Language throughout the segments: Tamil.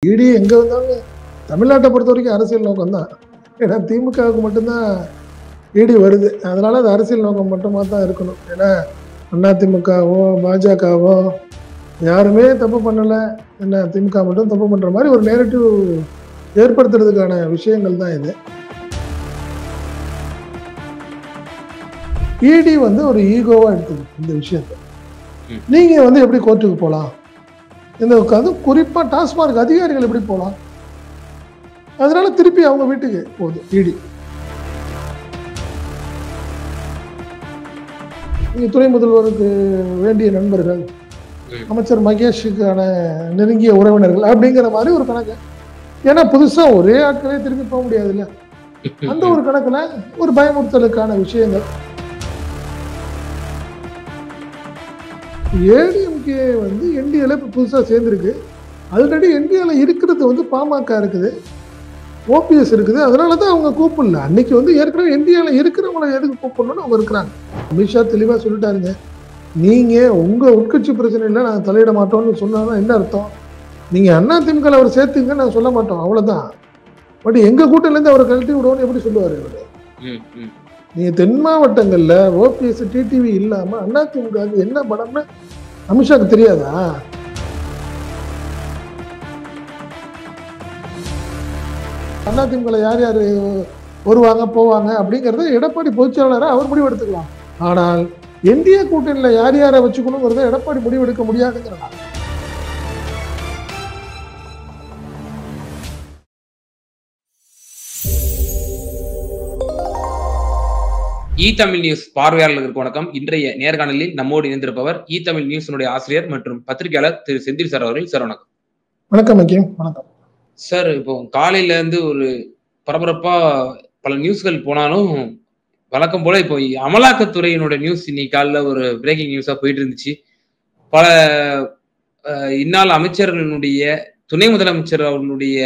இடி எங்க வந்தாலும் தமிழ்நாட்டை பொறுத்த வரைக்கும் அரசியல் நோக்கம் தான். ஏன்னா திமுகவுக்கு மட்டும்தான் இடி வருது. அதனால அது அரசியல் நோக்கம் மட்டுமா தான் இருக்கணும். ஏன்னா அதிமுகவோ பாஜகவோ யாருமே தப்பு பண்ணல, என்ன திமுக மட்டும் தப்பு பண்ற மாதிரி ஒரு நேரட்டிவ் ஏற்படுத்துறதுக்கான விஷயங்கள் தான் இது. இடி வந்து ஒரு ஈகோவா எடுத்துக்கு இந்த விஷயத்தை. நீங்க எப்படி கோர்ட்டுக்கு போகலாம், இந்த அது குறிப்பா டாஸ்மார்க் அதிகாரிகள் எப்படி போகலாம், அதனால திருப்பி அவங்க வீட்டுக்கு போகுது இடி. நீங்க துணை முதல்வருக்கு வேண்டிய நண்பர்கள், அமைச்சர் மகேஷுக்கான நெருங்கிய உறவினர்கள் அப்படிங்கிற மாதிரி ஒரு கணக்கு. ஏன்னா புதுசா ஒரே ஆட்களே திரும்பி போக முடியாது இல்ல, அந்த ஒரு கணக்குல ஒரு பயமுறுத்தலுக்கான விஷயங்கள். ஏடிஎம்கே வந்து என்டிஏல இப்போ புதுசாக சேர்ந்துருக்கு. ஆல்ரெடி என்டிஏல இருக்கிறது வந்து பாமக இருக்குது, ஓபிஎஸ் இருக்குது. அதனால தான் அவங்க கூப்பிடல. அன்னைக்கு வந்து ஏற்கனவே என்டிஏல இருக்கிறவங்களை எதுக்கு கூப்பிடணும்னு அவங்க இருக்கிறாங்க. அமித்ஷா தெளிவாக சொல்லிட்டாருங்க, நீங்கள் உங்கள் உட்கட்சி பிரச்சனையில் நாங்கள் தலையிட மாட்டோம்னு சொன்னாலும் என்ன அர்த்தம், நீங்கள் அதிமுக அவர் சேர்த்துங்க நாங்கள் சொல்ல மாட்டோம், அவ்வளோதான். பட் எங்கள் கூட்டணிலேருந்து அவரை கழட்டி விடுவோன்னு எப்படி சொல்லுவார் இவர்? நீங்க தென் மாவட்டங்கள்ல ஓபிஎஸ் டிடிவி இல்லாம அதிமுக என்ன படம்னு அமித்ஷாக்கு தெரியாதா? அதிமுக யார் யாரு வருவாங்க போவாங்க அப்படிங்கறத எடப்பாடி பொதுச்செயலாளரை அவர் முடிவு எடுத்துக்கலாம். ஆனால் என்டிஏ கூட்டணியில யார் யாரை வச்சுக்கணுங்கிறத எடப்பாடி முடிவு எடுக்க முடியாதுங்கிறதா. தமிழ் நியூஸ் பார்வையாளர்களுக்கு வணக்கம். இன்றைய நேர்காணலில் நம்மோடு இணைந்திருப்பவர் தமிழ் நியூஸினுடைய ஆசிரியர் மற்றும் பத்திரிகையாளர் திரு செந்தில் சார் அவர்கள். சார் வணக்கம். வணக்கம். வணக்கம் சார். இப்போ காலையில இருந்து ஒரு பரபரப்பா பல நியூஸ்கள் போனாலும் வழக்கம் போல இப்போ அமலாக்கத்துறையினுடைய நியூஸ் இன்னைக்கு காலைல ஒரு பிரேக்கிங் நியூஸா போயிட்டு இருந்துச்சு. பல இந்நாள் அமைச்சர்களுடைய துணை முதலமைச்சர் அவர்களுடைய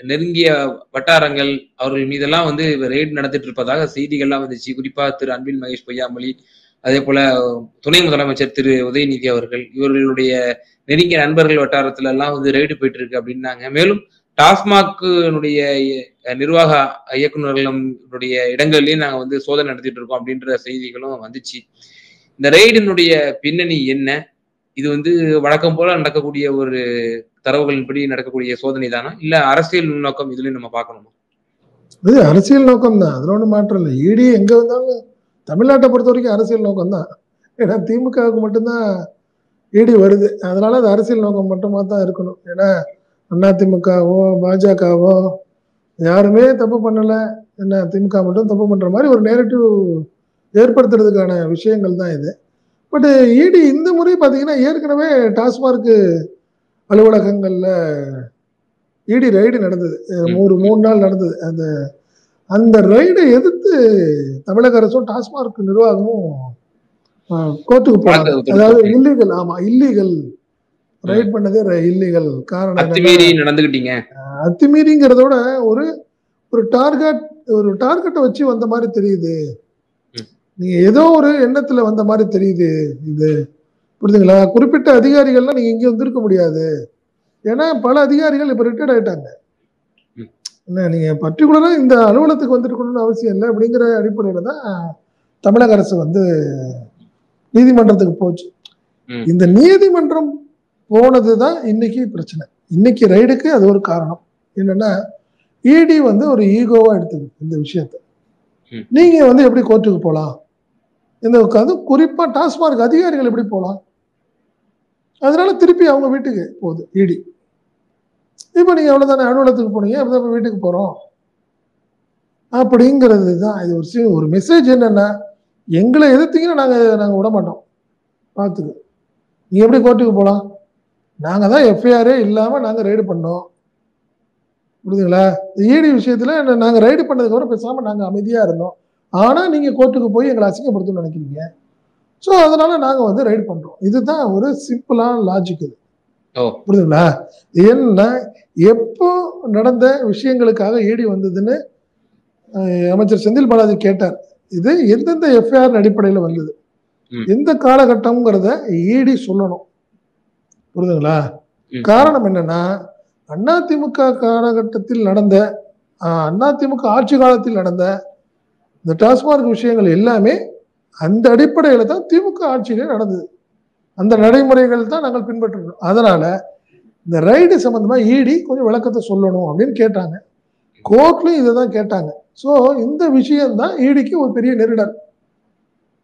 நெருங்கிய வட்டாரங்கள் அவர்கள் மீதெல்லாம் வந்து ரெய்டு நடத்திட்டு இருப்பதாக செய்திகள்லாம் வந்துச்சு. குறிப்பா திரு அன்பில் மகேஷ் பொய்யாமொழி, அதே போல துணை முதலமைச்சர் திரு உதயநிதி அவர்கள், இவர்களுடைய நெருங்கிய நண்பர்கள் வட்டாரத்துல எல்லாம் வந்து ரெய்டு போயிட்டு இருக்கு அப்படின்னாங்க. மேலும் டாஸ்மாகுடைய நிர்வாக இயக்குநர்களுடைய இடங்கள்லயும் நாங்க வந்து சோதனை நடத்திட்டு இருக்கோம் அப்படின்ற செய்திகளும் வந்துச்சு. இந்த ரெய்டினுடைய பின்னணி என்ன? இது வந்து வழக்கம் போல நடக்கக்கூடிய ஒரு தரவுகளின்படி நடக்கக்கூடிய சோதனை தானா, இல்ல அரசியல் நோக்கம் இதுலயும் நம்ம பார்க்கணுமா? இது அரசியல் நோக்கம் தான், அதுல ஒன்றும் மாற்றம் இல்லை. இடி எங்க வந்தாலும் தமிழ்நாட்டை பொறுத்த வரைக்கும் அரசியல் நோக்கம் தான். ஏன்னா திமுகவுக்கு மட்டும்தான் இடி வருது. அதனால அது அரசியல் நோக்கம் மட்டுமா தான் இருக்கணும். ஏன்னா அதிமுகவோ பாஜகவோ யாருமே தப்பு பண்ணல, என்ன திமுக மட்டும் தப்பு பண்ற மாதிரி ஒரு நேரட்டிவ் ஏற்படுத்துறதுக்கான விஷயங்கள் தான் இது. பட் இடி இந்த முறை பார்த்தீங்கன்னா ஏற்கனவே டாஸ்மார்க் அலுவலகங்கள்ல இடி ரைடு நடந்தது. ஒரு 3 நாள் நடந்தது. அந்த ரைடை எதிர்த்து தமிழக அரசும் டாஸ்மார்க் நிர்வாகமும் கோர்ட்டுக்கு போனாங்க. அதாவது இல்லீகல், ஆமா இல்லீகல் ரைட் பண்ணதே இல்லீகல். காரணம் அத்துமீறிங்கிறதோட ஒரு டார்கெட்டை வச்சு வந்த மாதிரி தெரியுது. நீங்க ஏதோ ஒரு எண்ணத்துல வந்த மாதிரி தெரியுது. இது புரியுதுங்களா? குறிப்பிட்ட அதிகாரிகள்லாம் நீங்க இங்க வந்திருக்க முடியாது. ஏன்னா பல அதிகாரிகள் இப்ப ரிட்டையர்ட் ஆயிட்டாங்க. என்ன நீங்க பர்டிகுலரா இந்த அலுவலகத்துக்கு வந்திருக்கணும்னு அவசியம் இல்லை அப்படிங்கிற அடிப்படையில தான் தமிழக அரசு வந்து நீதிமன்றத்துக்கு போச்சு. இந்த நீதிமன்றம் போனதுதான் இன்னைக்கு பிரச்சனை. இன்னைக்கு ரைடுக்கு அது ஒரு காரணம். என்னன்னா இடி வந்து ஒரு ஈகோவா எடுத்துது இந்த விஷயத்தை. நீங்க எப்படி கோர்ட்டுக்கு போகலாம், இந்த அது குறிப்பா டாஸ்மார்க் அதிகாரிகள் எப்படி போகலாம், அதனால திருப்பி அவங்க வீட்டுக்கு போகுது இடி. இப்ப நீங்க எவ்வளவுதானே அலுவலகத்துக்கு போனீங்க, அப்பதான் வீட்டுக்கு போறோம் அப்படிங்கிறது தான் இது. ஒரு மெசேஜ் என்னன்னா, எங்களை எதிர்த்தீங்கன்னா நாங்க விட மாட்டோம், பார்த்துக்கு. நீங்க எப்படி கோர்ட்டுக்கு போகலாம், நாங்க தான் எஃப்ஐஆரே இல்லாம நாங்க ரைடு பண்ணோம், புரியுதுங்களா? இடி விஷயத்துல நாங்க ரைடு பண்ணதுக்கு அப்புறம் பேசாம நாங்க அமைதியா இருந்தோம். ஆனா நீங்க கோர்ட்டுக்கு போய் எங்களை அசிங்கப்படுத்தணும்னு நினைக்கிறீங்க. ஸோ அதனால நாங்க வந்து ரைடு பண்றோம். இதுதான் ஒரு சிம்பிளான லாஜிக் இது, புரியுதுங்களா? ஏன்னா எப்போ நடந்த விஷயங்களுக்காக இடி வந்ததுன்னு அமைச்சர் செந்தில் பாலாஜி கேட்டார். இது எந்தெந்த எஃப்ஐஆர் அடிப்படையில் வந்தது, எந்த காலகட்டம்ங்கிறத இடி சொல்லணும், புரியுதுங்களா? காரணம் என்னன்னா அதிமுக காலகட்டத்தில் நடந்த அதிமுக ஆட்சி காலத்தில் நடந்த இந்த டாஸ்மாக் விஷயங்கள் எல்லாமே அந்த அடிப்படையில தான் திமுக ஆட்சியிலே நடந்தது. அந்த நடைமுறைகள் தான் நாங்கள் பின்பற்றுறோம். அதனால இந்த ரைடு சம்பந்தமா இடி கொஞ்சம் விளக்கத்தை சொல்லணும் அப்படின்னு கேட்டாங்க. கோர்ட்லயும் இதை தான் கேட்டாங்க. ஸோ இந்த விஷயம் தான் இடிக்கு ஒரு பெரிய நெருடல்,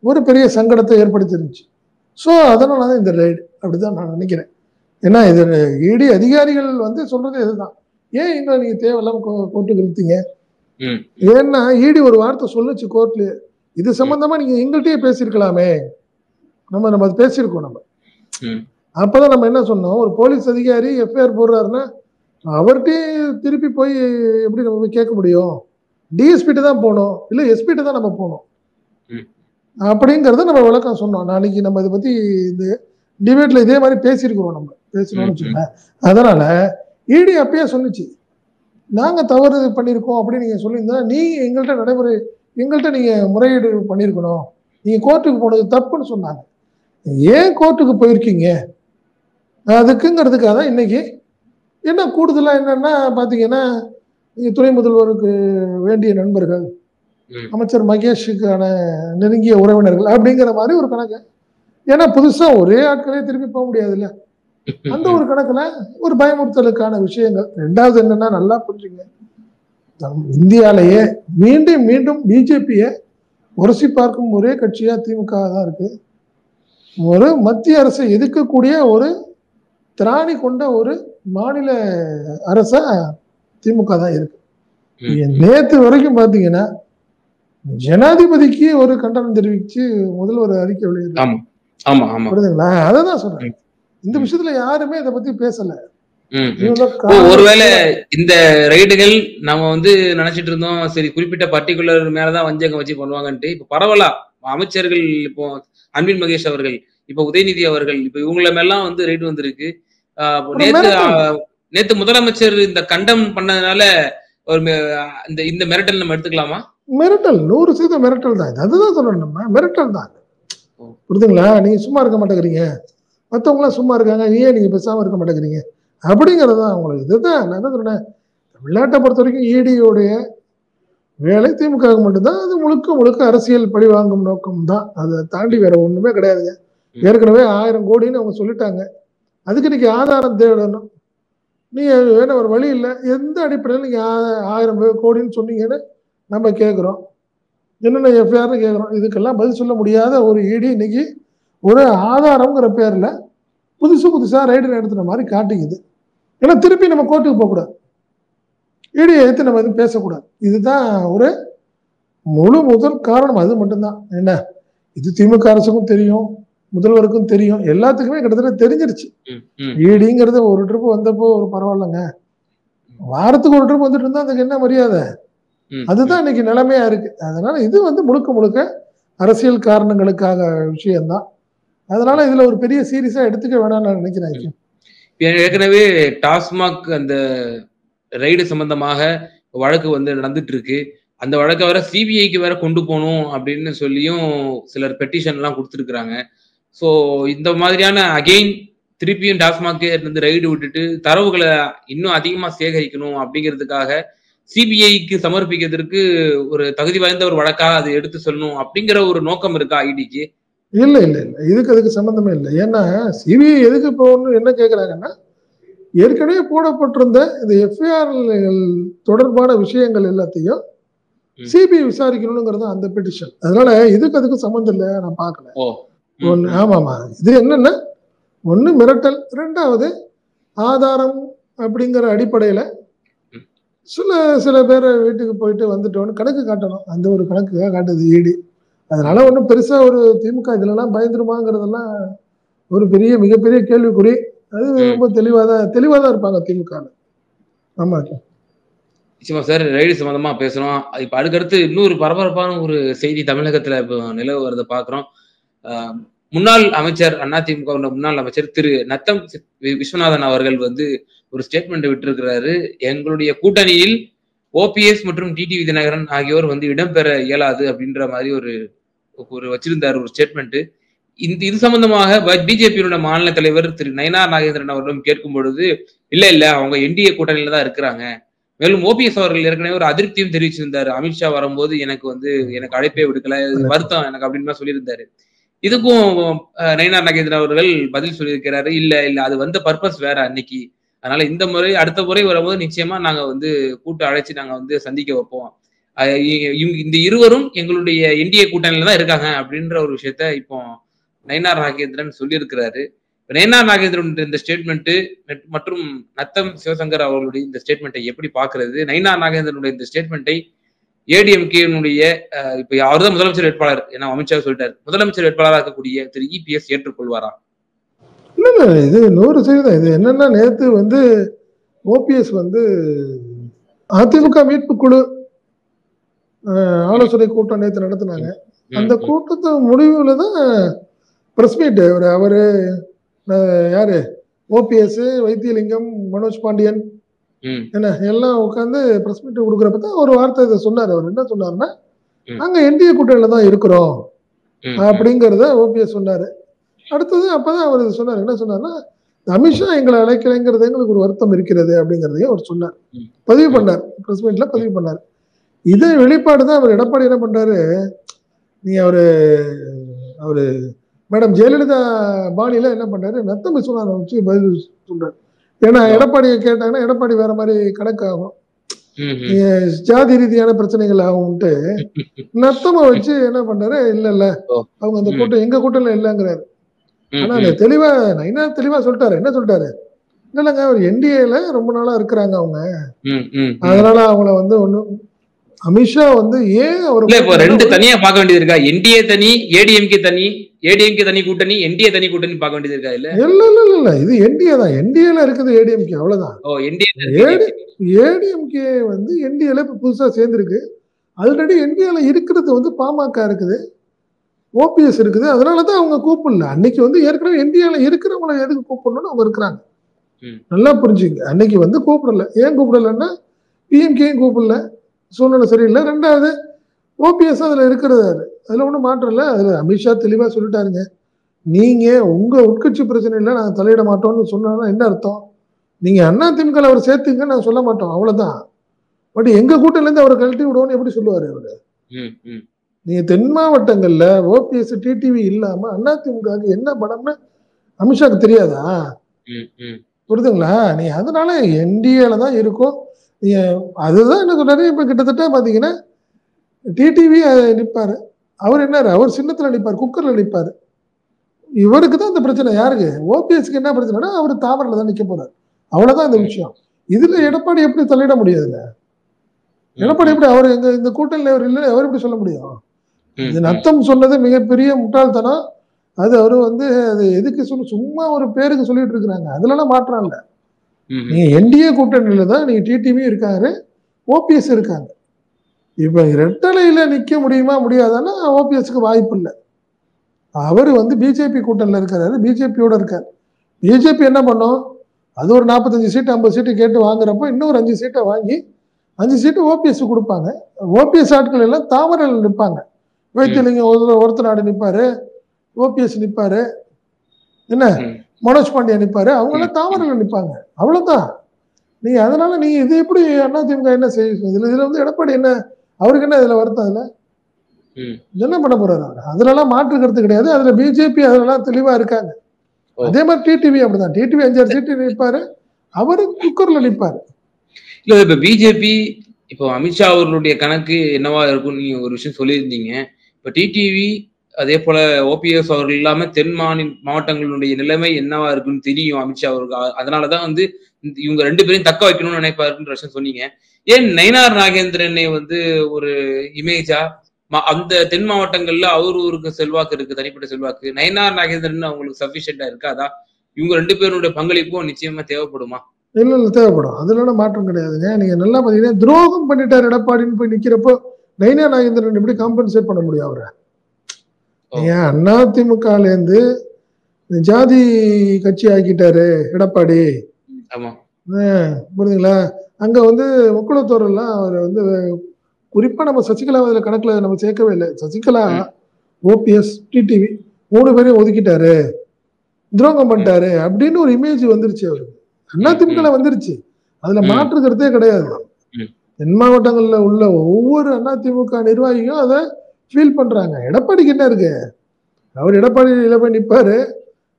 ஒரு பெரிய சங்கடத்தை ஏற்படுத்திருந்துச்சு. ஸோ அதனால தான் இந்த ரைடு அப்படிதான் நான் நினைக்கிறேன். ஏன்னா இது இடி அதிகாரிகள் வந்து சொல்றது இதுதான், ஏன் எங்களை நீங்க தேவையில்லாம கோர்ட்டுக்கு இழுத்தீங்க. ஏன்னா இடி ஒரு வார்த்தை சொல்லுச்சு கோர்ட்ல, இது சம்பந்தமா நீங்க எங்கள்கிட்டயே பேசியிருக்கலாமே, நம்ம அது பேசியிருக்கோம். நம்ம அப்பதான் நம்ம என்ன சொன்னோம், ஒரு போலீஸ் அதிகாரி எஃப்ஐஆர் போடுறாருன்னா அவர்கிட்டயே திருப்பி போய் எப்படி நம்ம போய் கேட்க முடியும்? டிஎஸ்பிட்ட தான் போகணும், இல்லை எஸ்பிட்ட தான் நம்ம போகணும் அப்படிங்கிறத நம்ம விளக்கம் சொன்னோம். நாளைக்கு நம்ம இதை பத்தி இந்த டிபேட்ல இதே மாதிரி பேசியிருக்கிறோம், நம்ம பேசணும்னு வச்சுக்கோங்க. அதனால இடி அப்பயே சொன்னிச்சு, நாங்க தவறு பண்ணியிருக்கோம் அப்படின்னு நீங்க சொல்லியிருந்தா நீங்க எங்கள்கிட்ட நீங்க முறையீடு பண்ணியிருக்கணும், நீங்க கோர்ட்டுக்கு போனது தப்புன்னு சொன்னாங்க. ஏன் கோர்ட்டுக்கு போயிருக்கீங்க அதுக்குங்கிறதுக்காக தான் இன்னைக்கு என்ன கூடுதலா என்னன்னா பாத்தீங்கன்னா, நீங்க துணை முதல்வருக்கு வேண்டிய நண்பர்கள், அமைச்சர் மகேஷுக்கான நெருங்கிய உறவினர்கள் அப்படிங்கிற மாதிரி ஒரு கணக்கு. ஏன்னா புதுசா ஒரே ஆட்களே திருப்பி போக முடியாது இல்ல, அந்த ஒரு கணக்குல ஒரு பயமுறுத்தலுக்கான விஷயங்கள். ரெண்டாவது என்னன்னா, நல்லா புரிஞ்சுங்க, இந்தியாலேயே மீண்டும் மீண்டும் பிஜேபியை உரசி பார்க்கும் ஒரே கட்சியா திமுக தான் இருக்கு. ஒரு மத்திய அரசை எதிர்க்கக்கூடிய ஒரு திராணி கொண்ட ஒரு மாநில அரசா திமுக தான் இருக்கு. நேத்து வரைக்கும் பாத்தீங்கன்னா ஜனாதிபதிக்கு ஒரு கண்டனம் தெரிவிச்சு முதல்வர் அறிக்கை வெளியிடுறாங்க. அதான் சொல்றேன், இந்த விஷயத்துல யாருமே இதை பத்தி பேசல. ஒருவேளை இந்த ரைடுகள் நம்ம வந்து நினைச்சிட்டு இருந்தோம், சரி குறிப்பிட்ட பர்டிகுலர் மேலதான் வஞ்சகம் வச்சு பண்ணுவாங்கன்ட்டு. இப்ப பரவலா அமைச்சர்கள், இப்போ அன்பில் மகேஷ் அவர்கள், இப்ப உதயநிதி அவர்கள், இப்ப இவங்கள மேலாம் வந்து ரைடு வந்திருக்கு. நேத்து முதலமைச்சர் இந்த கண்டம் பண்ணதுனால ஒரு இந்த மிரட்டல் நம்ம எடுத்துக்கலாமா? மிரட்டல் 100% மிரட்டல் தான். அதுதான் சொல்றேன், நம்ம மிரட்டல் தான். புரியுதுங்களா? நீங்க சும்மா இருக்க மாட்டேங்கிறீங்க, மற்றவங்க எல்லாம் சும்மா இருக்காங்க, ஏன் நீங்க பேசாம இருக்க மாட்டேங்கிறீங்க அப்படிங்கிறது தான் அவங்களுக்கு. இதுதான் நான் என்ன சொல்றேன், தமிழ்நாட்டை பொறுத்த வரைக்கும் இடியோடைய வேலை திமுக மட்டும்தான். அது முழுக்க முழுக்க அரசியல் பழி வாங்கும் நோக்கம் தான், அதை தாண்டி வேற ஒண்ணுமே கிடையாதுங்க. ஏற்கனவே 1000 கோடின்னு அவங்க சொல்லிட்டாங்க. அதுக்கு இன்னைக்கு ஆதாரம் தேடணும். நீங்க வேணா ஒரு வழி இல்லை, எந்த அடிப்படையில் நீங்க 1000 கோடின்னு சொன்னீங்கன்னு நம்ம கேட்குறோம், என்னென்ன எஃப்ஐஆர்னு கேட்குறோம். இதுக்கெல்லாம் பதில் சொல்ல முடியாத ஒரு இடி இன்னைக்கு ஒரு ஆதாரம்ங்கிற பேர்ல புதுசா ரைடு நடத்துன மாதிரி காட்டிக்குது. ஏன்னா திருப்பி நம்ம கோர்ட்டுக்கு போகக்கூடாது, இடியை எடுத்து நம்ம எதுவும் பேசக்கூடாது. இதுதான் ஒரு முதல் காரணம். அது மட்டும்தான். என்ன, இது திமுக அரசுக்கும் தெரியும், முதல்வருக்கும் தெரியும், எல்லாத்துக்குமே கிட்டத்தட்ட தெரிஞ்சிருச்சு. இடிங்கிறது ஒரு ட்ரிப் வந்தப்போ ஒரு பரவாயில்லைங்க, வாரத்துக்கு ஒரு ட்ரிப் வந்துட்டு இருந்தா அதுக்கு என்ன மரியாதை? அதுதான் இன்னைக்கு நிலைமையா இருக்கு. அதனால இது வந்து முழுக்க முழுக்க அரசியல் காரணங்களுக்காக விஷயம்தான். அதனால இதுல ஒரு பெரிய சீரியஸா எடுத்துக்க வேணாம்னு நான் நினைக்கிறேன். ஏற்கனவே டாஸ்மாக் அந்த ரைடு சம்பந்தமாக வழக்கு வந்து நடந்துட்டு இருக்கு. அந்த வழக்கை வேற சிபிஐக்கு வேற கொண்டு போகணும் அப்படின்னு சொல்லியும் சிலர் பெட்டிஷன் எல்லாம் கொடுத்துருக்குறாங்க. ஸோ இந்த மாதிரியான அகெயின் திருப்பியும் டாஸ்மாகே இருந்து ரைடு விட்டுட்டு தரவுகளை இன்னும் அதிகமா சேகரிக்கணும் அப்படிங்கிறதுக்காக சிபிஐக்கு சமர்ப்பிக்கிறதுக்கு ஒரு தகுதி வாய்ந்த ஒரு வழக்காக அது எடுத்து சொல்லணும் அப்படிங்கிற ஒரு நோக்கம் இருக்கா ஐடிக்கு? இல்ல இல்ல இல்ல, அதுக்கு சம்பந்தமே இல்லை. ஏன்னா சிபிஐ எதுக்கு போகணும்னு என்ன கேட்கறாங்கன்னா, ஏற்கனவே போடப்பட்டிருந்த இந்த எஃப்ஐஆர் தொடர்பான விஷயங்கள் எல்லாத்தையும் சிபிஐ விசாரிக்கணுங்கிறது அந்த பெட்டிஷன். அதனால அதுக்கும் சம்பந்தம் இல்லை, நான் பார்க்கல. ஆமாமா, இது என்னன்னா, ஒண்ணு மிரட்டல், ரெண்டாவது ஆதாரம் அப்படிங்கிற அடிப்படையில சில பேரை வீட்டுக்கு போயிட்டு வந்துட்டோன்னு கணக்கு காட்டணும். அந்த ஒரு கணக்குக்காக காட்டுது இடி. அதனால ஒன்றும் பெருசா ஒரு திமுக இதுலலாம் பயந்துருமாங்கிறதெல்லாம் ஒரு மிகப்பெரிய கேள்விக்குறி. அது ரொம்ப தெளிவாதான் இருப்பாங்க திமுக. ஆமா நிச்சயமா சார், ரைடு சம்பந்தமா பேசுறோம். இப்ப அடுத்தடுத்து இன்னொரு பரபரப்பான ஒரு செய்தி தமிழகத்துல இப்போ நிலவு வரதை பாக்குறோம். முன்னாள் அமைச்சர், அதிமுக முன்னாள் அமைச்சர் திரு நத்தம் விஸ்வநாதன் அவர்கள் வந்து ஒரு ஸ்டேட்மெண்ட் விட்டிருக்கிறாரு. எங்களுடைய கூட்டணியில் ஓபிஎஸ் மற்றும் டிடிவி தினகரன் ஆகியோர் வந்து இடம்பெற இயலாது அப்படின்ற மாதிரி ஒரு வச்சிருந்தாரு ஒரு ஸ்டேட்மெண்ட். இது சம்பந்தமாக பிஜேபியோட மாநில தலைவர் திரு நயினார் நாகேந்திரன் அவர்களும் கேட்கும் பொழுது, இல்ல அவங்க என்டிஏ கூட்டணியில தான் இருக்கிறாங்க. மேலும் ஓபிஎஸ் அவர்கள் ஏற்கனவே ஒரு அதிருப்தியும் தெரிவிச்சிருந்தாரு. அமித்ஷா வரும்போது எனக்கு அழைப்பே விடுக்கல, வருத்தம் எனக்கு அப்படின்னு சொல்லியிருந்தாரு. இதுக்கும் நயினார் நாகேந்திரன் அவர்கள் பதில் சொல்லியிருக்கிறாரு, இல்ல அது வந்த பர்பஸ் வேற அன்னைக்கு. அதனால இந்த முறை அடுத்த முறை வரும்போது நிச்சயமா நாங்க கூட்டு அழைச்சு நாங்க சந்திக்க வைப்போம். இந்த இருவரும் எங்களுடைய என்டிஏ கூட்டணியில தான் இருக்காங்க அப்படின்ற ஒரு விஷயத்த இப்போ நயினார் நாகேந்திரன் சொல்லியிருக்கிறாரு. நயினார் நாகேந்திரன் இந்த ஸ்டேட்மெண்ட் மற்றும் நத்தம் சிவசங்கர் அவர்களுடைய இந்த ஸ்டேட்மெண்ட்டை எப்படி பாக்குறது? நயினார் நாகேந்திரனுடைய இந்த ஸ்டேட்மெண்ட்டை ஏடிஎம்கேனுடைய இப்ப அவர்தான் முதலமைச்சர் வேட்பாளர் என அமித்ஷா சொல்லிட்டாரு. முதலமைச்சர் வேட்பாளராக இருக்கக்கூடிய திரு இபிஎஸ் ஏற்றுக்கொள்வாரா? இல்ல இது 100% இது என்னன்னா, நேத்து ஓபிஎஸ் அதிமுக மீட்பு குழு ஆலோசனை கூட்டம் நேற்று நடத்தினாங்க. அந்த கூட்டத்து முடிவுல தான் பிரஸ் மீட் அவரு யாரு ஓபிஎஸ், வைத்தியலிங்கம், மனோஜ் பாண்டியன் என்ன எல்லாம் உட்காந்து பிரஸ் மீட் கொடுக்குறப்ப தான் ஒரு வார்த்தை இதை சொன்னாரு. அவர் என்ன சொன்னாருன்னா, நாங்க என்டிஏ கூட்டணியில தான் இருக்கிறோம் அப்படிங்கிறத ஓபிஎஸ் சொன்னாரு. அடுத்தது அப்பதான் அவர் சொன்னார், என்ன சொன்னார்னா, அமித்ஷா எங்களை அழைக்கலைங்கிறது எங்களுக்கு ஒரு வருத்தம் இருக்கிறது அப்படிங்கிறதையும் அவர் சொன்னார், பதிவு பண்ணார், பிரஸ் மீட்ல பதிவு பண்ணார். இதே வெளிப்பாடு தான் அவர் எடப்பாடி என்ன பண்றாரு, நீ அவரு மேடம் ஜெயலலிதா பாணியில என்ன பண்றாரு, நத்தம் விஸ்வநாதன் வச்சு பதில் சொல்றாரு. ஏன்னா எடப்பாடியை கேட்டாங்கன்னா எடப்பாடி வேற மாதிரி கணக்கு ஆகும், ஜாதி ரீதியான பிரச்சனைகள் ஆகும்ட்டு நத்தம வச்சு என்ன பண்றாரு, இல்ல அவங்க அந்த கூட்டம் எங்க கூட்டம்ல இல்லைங்கிறாரு. ஆனா தெளிவா நயினார் தெளிவா சொல்லிட்டாரு. என்ன சொல்லிட்டாரு, இல்லைங்க அவர் என்டிஏல ரொம்ப நாளா இருக்கிறாங்க அவங்க, அதனால அவங்கள ஒண்ணும் அமித்ஷா ஏன் அவர் ரெண்டு தனியா பார்க்க வேண்டியது இருக்கா? என்டிஏ தனி, ஏடிஎம்கே தனி, ஏடிஎம்கே தனி கூட்டணி, என்டிஏ தனி கூட்டணி பார்க்க வேண்டியது இருக்கா? இல்ல இது என்டிஏ தான், என்டிஏல இருக்குது ஏடிஎம்கே அவ்வளவுதான். ஏடிஎம்கே என்டிஏல இப்ப புதுசா சேர்ந்திருக்கு. ஆல்ரெடி என்டிஏல இருக்கிறது பாமக இருக்குது, ஓபிஎஸ் இருக்குது. அதனாலதான் அவங்க கூப்பிடல. அன்னைக்கு ஏற்கனவே என்டிஏல இருக்கிறவங்களை எதுக்கு கூப்பிடணும்னு அவங்க இருக்கிறாங்க. நல்லா புரிஞ்சுங்க. அன்னைக்கு கூப்பிடல. ஏன் கூப்பிடலன்னா, பிஎம்கேயும் கூப்பிடல, சூழ்நிலை சரியில்லை. ரெண்டாவது ஓபிஎஸ் அதுல இருக்கிறது, அதுல ஒன்றும் மாற்றம் இல்லை. அதுல அமித்ஷா தெளிவா சொல்லிட்டாருங்க, நீங்க உங்க உட்கட்சி பிரச்சனையில நாங்க தலையிட மாட்டோம்னு சொன்னா என்ன அர்த்தம்? நீங்க அதிமுக அவர் சேர்த்துங்க, நாங்க சொல்ல மாட்டோம், அவ்வளவுதான். பட் எங்க கூட்டணில இருந்து அவரை கழட்டி விடுவோம்னு எப்படி சொல்லுவாரு அவரு? நீங்க தென் மாவட்டங்கள்ல ஓபிஎஸ் டிடிவி இல்லாம அதிமுக என்ன படம்னு அமித்ஷாக்கு தெரியாதா? புரியுதுங்களா? நீ அதனால என்டிஏல தான் இருக்கும். அதுதான் என்ன சொல்றாரு, இப்ப கிட்டத்தட்ட பாத்தீங்கன்னா டிடிவி நிப்பாரு, அவர் என்ன அவர் சின்னத்துல நிப்பாரு, குக்கர்ல நிப்பாரு. இவருக்கு தான் இந்த பிரச்சனை. யாருக்கு? ஓபிஎஸ்க்கு என்ன பிரச்சனைனா அவர் தாமரையில தான் நிக்க போறாரு, அவ்வளவுதான் இந்த விஷயம். இதுல எடப்பாடி எப்படி தலையிட முடியாதுல்ல? எடப்பாடி எப்படி அவர் இந்த கூட்டணியில அவர் இல்லை அவர் எப்படி சொல்ல முடியும்? இது நத்தம் சொன்னது மிகப்பெரிய முட்டாள்தனம். அது அவரு அது எதுக்கு சும்மா ஒரு பேருக்கு சொல்லிட்டு இருக்கிறாங்க, அதுலலாம் மாற்றம் இல்ல. நீங்க என்டிஏ கூட்டணியில தான் நீங்க டிடிவி இருக்காரு, ஓபிஎஸ் இருக்காங்க. இப்ப ரெட்டலையில நிக்க முடியுமா முடியாதான்னா ஓபிஎஸ்க்கு வாய்ப்பு இல்லை. அவரு பிஜேபி கூட்டணியில இருக்காரு, பிஜேபியோட இருக்காரு. பிஜேபி என்ன பண்ணும், அது ஒரு 45 சீட்டு 50 சீட்டு கேட்டு வாங்குறப்ப இன்னொரு 5 சீட்டை வாங்கி 5 சீட்டு ஓபிஎஸ் கொடுப்பாங்க. ஓபிஎஸ் ஆட்கள் எல்லாம் தாமரையில் நிற்பாங்க. வைத்தியலிங்கம் ஒருத்தர் நாடு நிற்பாரு, ஓபிஎஸ் நிற்பாரு, என்ன மனோஜ் பாண்டியா நிற்பாரு, அவங்க எல்லாம் தாமரையில் நிற்பாங்க, அவ்வளவுதான். நீங்க அதனால நீங்க இது எப்படி அதிமுக என்ன செய்ய? இதுல எடப்பாடி என்ன, அவருக்கு என்ன இதுல வருத்தம்? அதுல என்ன பண்ண போறாரு அவர்? அதுலலாம் மாற்று கருத்து கிடையாது. அதுல பிஜேபி அதெல்லாம் தெளிவா இருக்காங்க. அதே மாதிரி டிடிவி அப்படிதான். டிடிவி 5-6 சீட்டு நிற்பாரு, அவரு குக்கர்ல நிற்பாரு. இல்ல இப்ப பிஜேபி இப்போ அமித்ஷா அவர்களுடைய கணக்கு என்னவா இருக்கும் நீங்க ஒரு விஷயம் சொல்லியிருந்தீங்க. இப்ப டிடிவி அதே போல ஓபிஎஸ் அவர்கள் இல்லாம தென் மாவட்டங்களுடைய நிலைமை என்னவா இருக்குன்னு தெரியும் அமித்ஷா அவருக்கு. அதனாலதான் இவங்க 2 பேரையும் தக்க வைக்கணும்னு நினைப்பாருன்ற விஷயம் சொன்னீங்க. ஏன் நயினார் நாகேந்திரனை ஒரு இமேஜா அந்த தென் மாவட்டங்கள்ல அவருக்கு செல்வாக்கு இருக்கு, தனிப்பட்ட செல்வாக்கு. நயினார் நாகேந்திரன் அவங்களுக்கு சஃபிஷியண்டா இருக்காதா? இவங்க 2 பேருடைய பங்களிப்பும் நிச்சயமா தேவைப்படுமா? இல்ல தேவைப்படும், அதுல மாற்றம் கிடையாதுங்க. நீங்க நல்லா பாத்தீங்கன்னா துரோகம் பண்ணிட்டார் எடப்பாடின்னு போய் நிக்கிறப்போ நயினார் நாகேந்திரன் எப்படி காம்பன்சேட் பண்ண முடியும் அவரை? நீங்க அதிமுகல இருந்து ஜாதி கட்சி ஆக்கிட்டாரு எடப்பாடி, புரியுதுங்களா? அங்க முக்குளத்தோர் எல்லாம் அவர் குறிப்பா நம்ம சசிகலா அதுல கணக்குல நம்ம சேர்க்கவே இல்லை. சசிகலா, ஓபிஎஸ், டிடிவி 3 பேரையும் ஒதுக்கிட்டாரு, துரோகம் பண்ணிட்டாரு அப்படின்னு ஒரு இமேஜ் வந்துருச்சு அவருக்கு. அதிமுக வந்துருச்சு, அதுல மாற்றுக்கிறதே கிடையாது. தென் மாவட்டங்கள்ல உள்ள ஒவ்வொரு அதிமுக நிர்வாகிகளும் அதை ஃபீல் பண்றாங்க. எடப்பாடிக்கு என்ன இருக்கு, அவர் எடப்பாடியில போய் நிப்பாரு,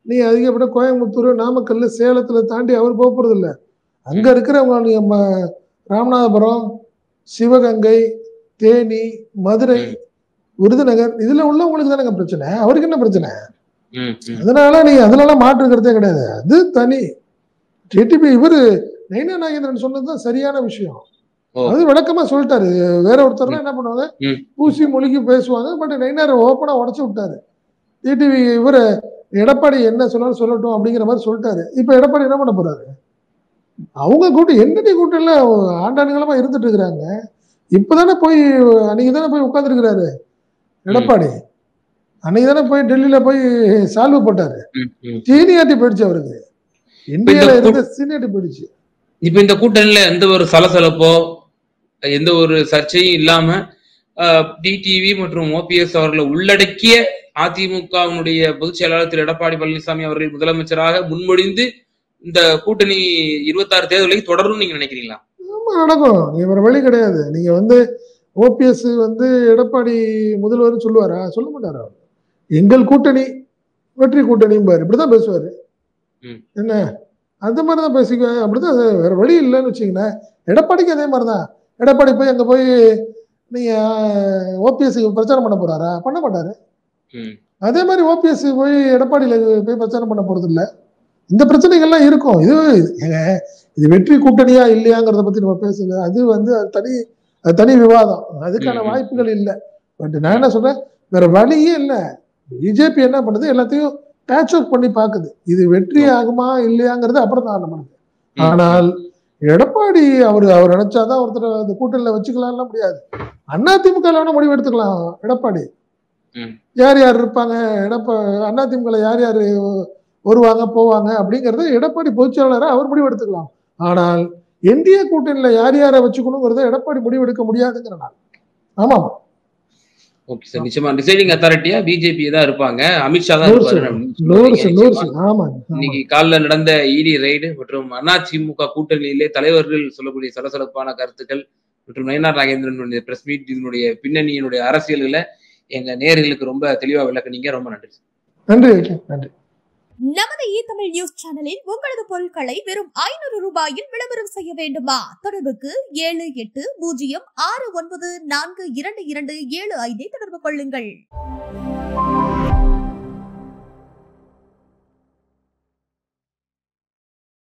நீ அதிகப்பட்ட கோயம்புத்தூர், நாமக்கல், சேலத்துல தாண்டி அவர் போக போறது இல்லை. அங்க இருக்கிறவங்க ராமநாதபுரம், சிவகங்கை, தேனி, மதுரை, விருதுநகர் இதுல உள்ளவங்களுக்கு தானே பிரச்சனை, அவருக்கு என்ன பிரச்சனை? அதனால நீங்க அதனால மாற்றுக்கிறதே கிடையாது, அது தனி. டிடிபி இவரு நயினா நாகேந்திரன் சொன்னதுதான் சரியான விஷயம், அது விளக்கமா சொல்லிட்டாரு. வேற ஒருத்தர் என்ன பண்ணுவாங்க, பூசி மொழிக்கு பேசுவாங்க, பட் நயினாரை ஓப்பனா உடச்சு விட்டாரு. டிடிவி இவரு எடப்பாடி என்ன சொன்னாலும் சொல்லட்டும் அப்படிங்கிற மாதிரி சொல்லிட்டாரு. இப்ப எடப்பாடி என்ன பண்ண போறாரு, அவங்க கூட்டம் என்டி கூட்டம்ல ஆண்டாண்டுகளமா இருந்துட்டு இருக்கிறாங்க. இப்பதானே போய் அன்னைக்கு தானே போய் உட்கார்ந்துருக்கிறாரு எடப்பாடி, அன்னைக்கு தானே போய் டெல்லியில போய் சால்வு போட்டாரு. சீனியாரிட்டி போயிடுச்சு அவருக்கு, இந்தியால இருந்த சீனியாரிட்டி போயிடுச்சு. இப்ப இந்த கூட்டணியில எந்த ஒரு சலசலப்போ எந்த ஒரு சர்ச்சையும் இல்லாம டிடிவி மற்றும் ஓபிஎஸ் அவர்களை உள்ளடக்கிய அதிமுகவினுடைய பொதுச் செயலாளர் திரு எடப்பாடி பழனிசாமி அவர்கள் முதலமைச்சராக முன்மொழிந்து இந்த கூட்டணி 26 தேர்தலுக்கு தொடரும் நீங்க நினைக்கிறீங்களா? ஆமா நடக்கும், வேற வழி கிடையாது. நீங்க ஓபிஎஸ் எடப்பாடி முதல்வர் சொல்லுவாரா? சொல்ல மாட்டாரா? எங்கள் கூட்டணி வெற்றி கூட்டணியும் பாரு, இப்படிதான் பேசுவாரு. என்ன அந்த மாதிரிதான் பேசிக்குவாங்க, அப்படிதான், வேற வழி இல்லைன்னு வச்சுங்களேன். எடப்பாடிக்கு அதே மாதிரிதான். எடப்பாடி போய் அங்க போய் நீங்க ஓபிஎஸ் பிரச்சாரம் பண்ண போறாரா? பண்ண மாட்டாரு. அதே மாதிரி ஓபிஎஸ் போய் எடப்பாடியில போய் பிரச்சாரம் பண்ண போறது இல்லை. இந்த பிரச்சனைகள்லாம் இருக்கும். இது வெற்றி கூட்டணியா இல்லையாங்கிறத பத்தி நம்ம பேசல, அது தனி விவாதம், அதுக்கான வாய்ப்புகள் இல்லை. பட் நான் என்ன சொல்றேன், வேற வழியே இல்லை. பிஜேபி என்ன பண்ணுது, எல்லாத்தையும் பேட்ச் அவுட் பண்ணி பாக்குது. இது வெற்றி ஆகுமா இல்லையாங்கிறது அப்புறம் தான் பண்ணுது. ஆனால் எடப்பாடி அவர் நினைச்சாதான் ஒருத்தர் அந்த கூட்டணியில வச்சுக்கலாம் முடியாது. அதிமுக முடிவு எடுத்துக்கலாம். எடப்பாடி யார் யார் இருப்பாங்க, அதிமுக யார் யார் வருவாங்க போவாங்க அப்படிங்கறத எடப்பாடி பொதுச்செயலாளரா அவர் முடிவு எடுத்துக்கலாம். ஆனால் என்டிஏ கூட்டணியில யார் யாரை வச்சுக்கணுங்கிறத எடப்பாடி முடிவு எடுக்க முடியாதுங்கிறனால. ஆமா ஓகே சார், நிச்சயமா டிசைடிங் அத்தாரிட்டியா பிஜேபி தான் இருப்பாங்க, அமித்ஷா தான் இருப்பாரு. இன்னைக்கு காலைல நடந்த இடி ரைடு மற்றும் அதிமுக கூட்டணியிலே தலைவர்கள் சொல்லக்கூடிய சலசலப்பான கருத்துக்கள் மற்றும் நயினா நாகேந்திரனுடைய பிரஸ் மீட், இதனுடைய பின்னணியினுடைய அரசியல்களை எங்க நேயர்களுக்கு ரொம்ப தெளிவா விளக்குனீங்க. ரொம்ப நன்றி. நன்றி. நமது தமிழ் நியூஸ் சேனலில் உங்களது பொருட்களை வெறும் 500 ரூபாயில் விளம்பரம் செய்ய வேண்டுமா? தொடர்புக்கு 7806942275 தொடர்பு கொள்ளுங்கள்.